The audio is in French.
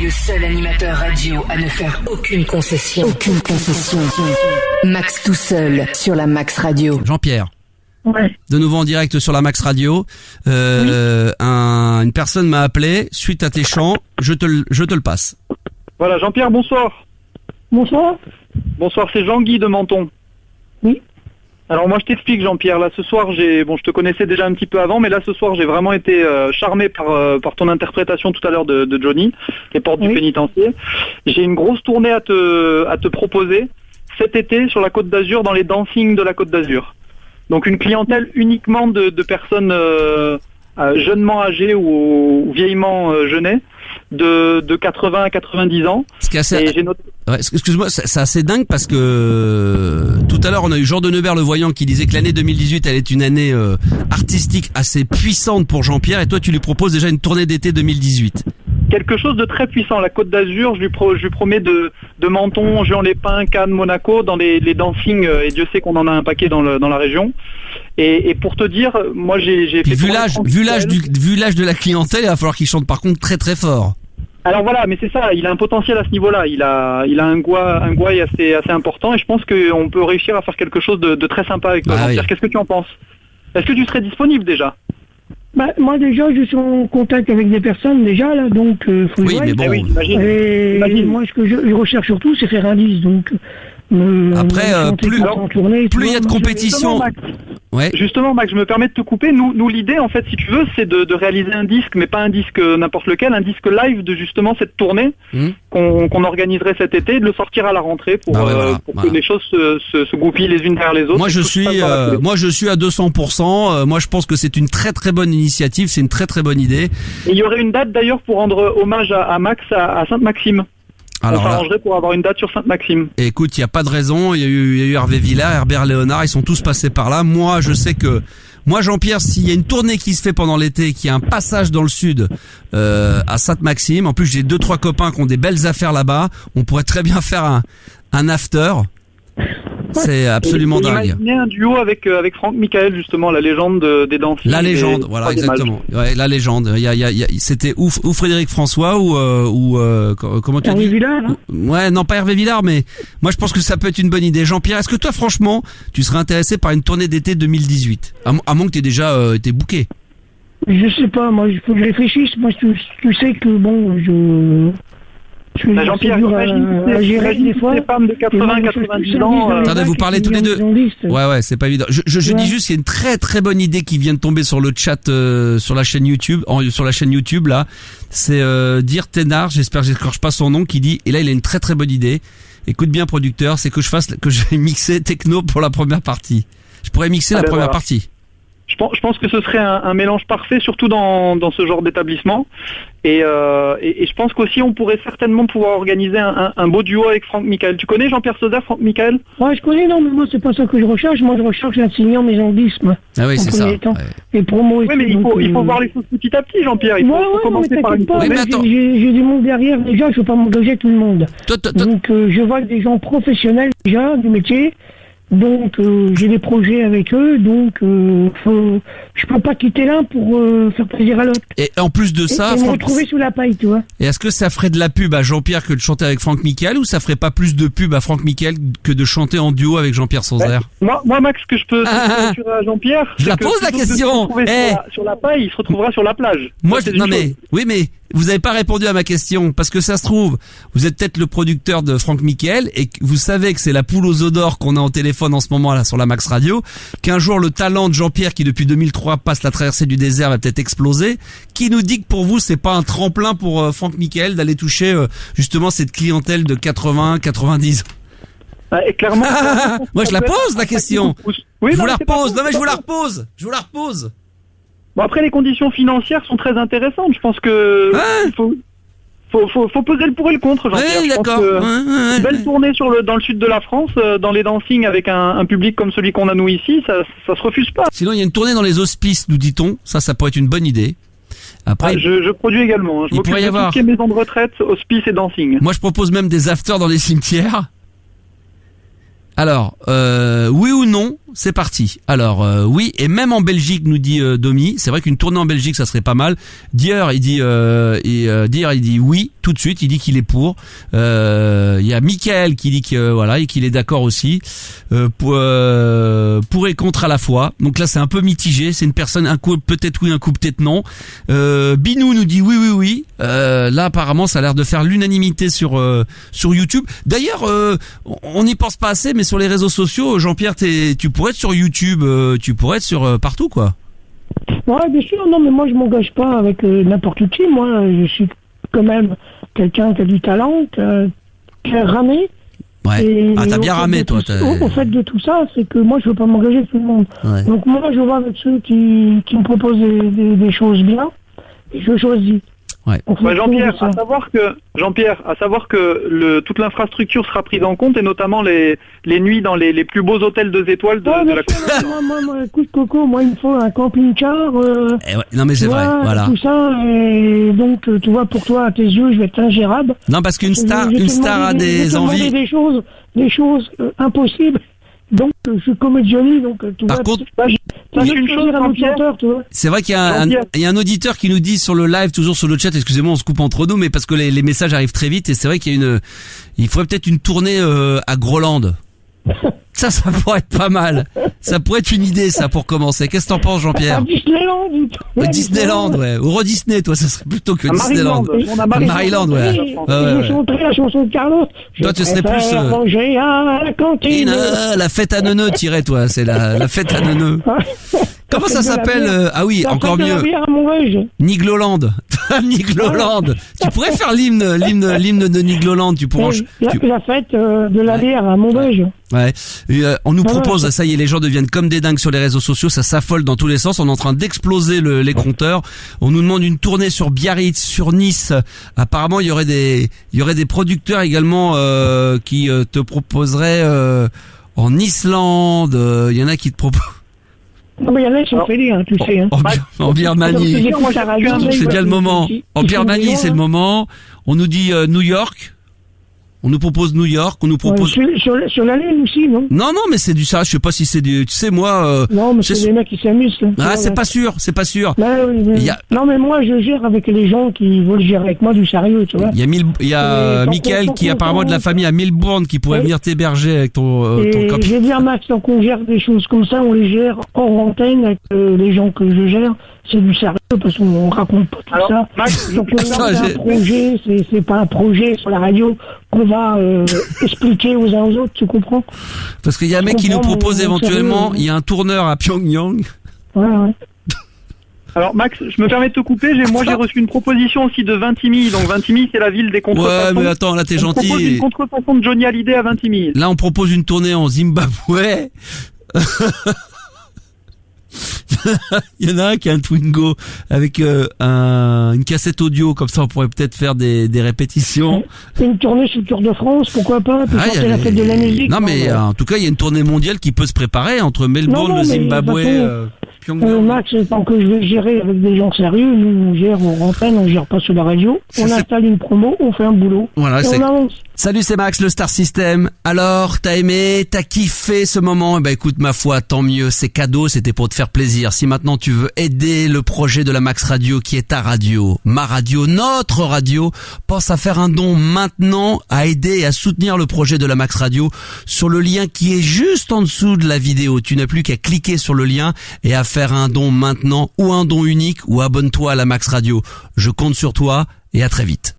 Le seul animateur radio à ne faire aucune concession. Aucune concession. Max tout seul sur la Max Radio. Jean-Pierre. Ouais. De nouveau en direct sur la Max Radio. Une personne m'a appelé suite à tes chants. Je te le passe. Voilà, Jean-Pierre, bonsoir. Bonsoir. Bonsoir, c'est Jean-Guy de Menton. Oui. Alors moi je t'explique je te connaissais déjà un petit peu avant, mais là ce soir j'ai vraiment été charmé par ton interprétation tout à l'heure de Johnny, les portes du pénitencier. J'ai une grosse tournée à te proposer cet été sur la Côte d'Azur, dans les dancings de la Côte d'Azur. Donc une clientèle uniquement de personnes jeunement âgées ou vieillement jeunées, de 80 à 90 ans. Ce qui est assez... excuse-moi, c'est assez dingue parce que tout à l'heure on a eu Jean de Neubert le voyant qui disait que l'année 2018 elle est une année artistique assez puissante pour Jean-Pierre, et toi tu lui proposes déjà une tournée d'été 2018. Quelque chose de très puissant. La Côte d'Azur, je lui promets de Menton, Juan-les-Pins, Cannes, Monaco, dans les dancings, et Dieu sait qu'on en a un paquet dans la région. Et pour te dire, moi j'ai fait... Vu l'âge de la clientèle, il va falloir qu'il chante par contre très très fort. Alors voilà, mais c'est ça, il a un potentiel à ce niveau-là, il a un gouaille assez important, et je pense qu'on peut réussir à faire quelque chose de très sympa avec toi, Jean-Pierre. Oui. Qu'est-ce que tu en penses? Est-ce que tu serais disponible déjà? Moi déjà, je suis en contact avec des personnes déjà là, donc faut oui, mais bon. Imagine. Moi, ce que je recherche surtout, c'est faire un disque, donc. Après, plus il y a de compétition. Justement, Max, je me permets de te couper. Nous, l'idée, en fait, si tu veux, c'est de réaliser un disque, mais pas un disque n'importe lequel, un disque live de justement cette tournée qu'on organiserait cet été, et de le sortir à la rentrée pour que les choses se goupillent les unes derrière les autres. Moi, je suis à 200%. Moi, je pense que c'est une très très bonne initiative, c'est une très très bonne idée. Et il y aurait une date d'ailleurs pour rendre hommage à Max à Sainte-Maxime. Alors on s'arrangerait pour avoir une date sur Sainte-Maxime. Écoute, il n'y a pas de raison. Il y a eu Hervé Villard, Herbert Léonard, ils sont tous passés par là. Moi, je sais que Jean-Pierre, s'il y a une tournée qui se fait pendant l'été, qu'il y a un passage dans le sud à Sainte-Maxime, en plus j'ai 2-3 copains qui ont des belles affaires là-bas, on pourrait très bien faire un after. C'est absolument dingue. Imaginez un duo avec Franck Michael, justement, la légende des danseurs. La légende, voilà, exactement. Ouais, la légende. C'était ou Frédéric François ou comment tu dis? Hervé Villard, hein? Ouais, non, pas Hervé Villard, mais moi je pense que ça peut être une bonne idée. Jean-Pierre, est-ce que toi, franchement, tu serais intéressé par une tournée d'été 2018? À moins que t'aies déjà été booké. Je sais pas, moi, il faut que je réfléchisse. Moi, tu sais que bon, Jean-Pierre, imagine des femmes de 80-90 ans. Attendez, vous parlez tous les deux. Ouais, c'est pas évident. Je dis juste, il y a une très très bonne idée qui vient de tomber sur le chat, sur la chaîne YouTube, là. C'est Dire Ténard, j'espère que j'écorche pas son nom, qui dit, et là il a une très très bonne idée. Écoute bien, producteur, c'est que je vais mixer techno pour la première partie. Je pourrais mixer la première partie. Je pense que ce serait un mélange parfait, surtout dans ce genre d'établissement. Et je pense qu'aussi on pourrait certainement pouvoir organiser un beau duo avec Franck Michael. Tu connais Jean-Pierre Sauzère, Franck Michael? Ouais, je connais, non, mais moi c'est pas ça que je recherche. Moi je recherche un signant maison de disque. Ah oui, c'est ça. Ouais. Et promo. Oui, mais il faut voir les choses petit à petit, Jean-Pierre. Il faut commencer par une tournée. J'ai du monde derrière déjà, je veux pas m'engager tout le monde. Donc je vois des gens professionnels déjà du métier. Donc j'ai des projets avec eux, donc je peux pas quitter l'un pour faire plaisir à l'autre. Et en plus de ça, me retrouver sous la paille, tu vois. Et est-ce que ça ferait de la pub à Jean-Pierre que de chanter avec Franck Michael, ou ça ferait pas plus de pub à Franck Michael que de chanter en duo avec Jean-Pierre Sauzère? Moi, Max, ce que je peux assurer à Jean-Pierre, je la pose la question. Sur la paille, il se retrouvera sur la plage. Moi, mais vous avez pas répondu à ma question, parce que ça se trouve, vous êtes peut-être le producteur de Franck Michael et vous savez que c'est la poule aux œufs d'or qu'on a au téléphone en ce moment là sur la Max Radio, qu'un jour le talent de Jean-Pierre qui depuis 2003 passe la traversée du désert va peut-être exploser. Qui nous dit que pour vous c'est pas un tremplin pour Franck Michael d'aller toucher justement cette clientèle de 80-90 ans? Et clairement. Moi je la pose la question. Oui, je vous la repose. Non mais je vous la repose. Bon, après, les conditions financières sont très intéressantes. Je pense que il faut peser le pour et le contre, Jean-Pierre. Oui, d'accord. Une belle tournée dans le sud de la France, dans les dancings avec un public comme celui qu'on a nous ici, ça se refuse pas. Sinon, il y a une tournée dans les hospices, nous dit-on. Ça pourrait être une bonne idée. Après, je produis également. Je m'occupe de tout ce qui est maison de retraite, hospice et dancing. Moi, je propose même des afters dans les cimetières. Alors, oui ou non, c'est parti. Alors oui, et même en Belgique, nous dit Domi, c'est vrai qu'une tournée en Belgique, ça serait pas mal. Dier, il dit oui tout de suite. Il dit qu'il est pour. Il y a Michael qui dit que voilà et qu'il est d'accord aussi pour et contre à la fois. Donc là, c'est un peu mitigé. C'est une personne, un coup peut-être oui, un coup peut-être non. Binou nous dit oui. Là, apparemment, ça a l'air de faire l'unanimité sur YouTube. D'ailleurs, on n'y pense pas assez, mais sur les réseaux sociaux, Jean-Pierre, tu pourrais être sur YouTube, tu pourrais être sur partout, quoi. Ouais, bien sûr. Non, mais moi, je m'engage pas avec n'importe qui. Moi, je suis quand même quelqu'un qui a du talent, qui a ramé. Ouais. T'as bien ramé, toi. Au fait de tout ça, c'est que moi, je veux pas m'engager avec tout le monde. Ouais. Donc moi, je vois avec ceux qui me proposent des choses bien, et je choisis. Ouais. Jean-Pierre, à savoir que toute l'infrastructure sera prise en compte, et notamment les nuits dans les plus beaux hôtels 2 étoiles de la moi, écoute Coco, moi il me faut un camping-car. Non mais c'est vrai, voilà. Tout ça, et donc tu vois, pour toi, à tes yeux, je vais être ingérable. Non, parce qu'une star a des envies. Des choses impossibles. Donc, je suis comme Johnny, donc tu Par vois. contre, une chose, c'est vrai qu'il y a un auditeur qui nous dit sur le live, toujours sur le chat, excusez-moi, on se coupe entre nous, mais parce que les messages arrivent très vite, et c'est vrai qu'il faudrait peut-être une tournée à Groland. Ça pourrait être pas mal. Ça pourrait être une idée, ça, pour commencer. Qu'est-ce que t'en penses, Jean-Pierre? Disneyland, ouais. Ou Disney, toi, ça serait plutôt que Disneyland. Maryland, ouais. Je chanterai la chanson de Carlos. Toi, tu serais plus manger à la cantine. La fête à neuneux, tirais, toi. C'est la fête à neuneux. Comment ça s'appelle? Ah oui, encore mieux. Nigloland. Nigloland. Tu pourrais faire l'hymne de Nigloland. Tu pourrais. La fête de la bière à Montbeuge. Ouais. On nous propose, ça y est, les gens deviennent comme des dingues sur les réseaux sociaux, ça s'affole dans tous les sens. On est en train d'exploser les compteurs. On nous demande une tournée sur Biarritz, sur Nice. Apparemment, il y aurait des producteurs également qui te proposeraient en Islande. Il y en a qui te proposent. Non, mais il y en a qui sont fêlés, tu sais. Hein. En Birmanie. C'est bien le moment. En Birmanie, c'est le moment. On nous dit New York. On nous propose New York, on nous propose... sur la Lune aussi, non? Non, mais c'est du ça, je sais pas si c'est du... Tu sais, moi... non, mais c'est des mecs qui s'amusent. C'est pas sûr. Oui. Non, mais moi, je gère avec les gens qui veulent gérer avec moi du sérieux, tu vois. Il y a Michael qui, apparemment, de la famille à Melbourne, qui pourrait venir t'héberger avec ton copain. Je vais dire, Max, tant qu'on gère des choses comme ça, on les gère hors antenne avec les gens que je gère. C'est du sérieux parce qu'on raconte pas tout ça. Max, donc c'est un projet, c'est pas un projet sur la radio qu'on va expliquer aux uns aux autres, tu comprends? Parce qu'il y a un mec qui nous propose éventuellement, il y a un tourneur à Pyongyang. Ouais. Alors Max, je me permets de te couper, j'ai reçu une proposition aussi de Vintimille, donc Vintimille c'est la ville des contrefaçons. Ouais, mais attends, là t'es gentil. On propose une contrefaçon de Johnny Hallyday à Vintimille. Là on propose une tournée en Zimbabwe. Il y en a un qui a un Twingo avec une cassette audio, comme ça on pourrait peut-être faire des répétitions. Une tournée sur le Tour de France, pourquoi pas, c'est la fête de la musique. Non mais en tout cas il y a une tournée mondiale qui peut se préparer entre Melbourne, le Zimbabwe, Pyongyang. Max, tant que je vais gérer avec des gens sérieux, nous on gère en antenne, on gère pas sur la radio, on installe une promo, on fait un boulot. Voilà, et on avance. Salut, c'est Max, le Star System. Alors, t'as aimé, t'as kiffé ce moment? Écoute, ma foi, tant mieux, c'est cadeau, c'était pour te faire plaisir. Si maintenant tu veux aider le projet de la Max Radio, qui est ta radio, ma radio, notre radio, pense à faire un don maintenant, à aider et à soutenir le projet de la Max Radio sur le lien qui est juste en dessous de la vidéo. Tu n'as plus qu'à cliquer sur le lien et à faire un don maintenant, ou un don unique, ou abonne-toi à la Max Radio. Je compte sur toi et à très vite.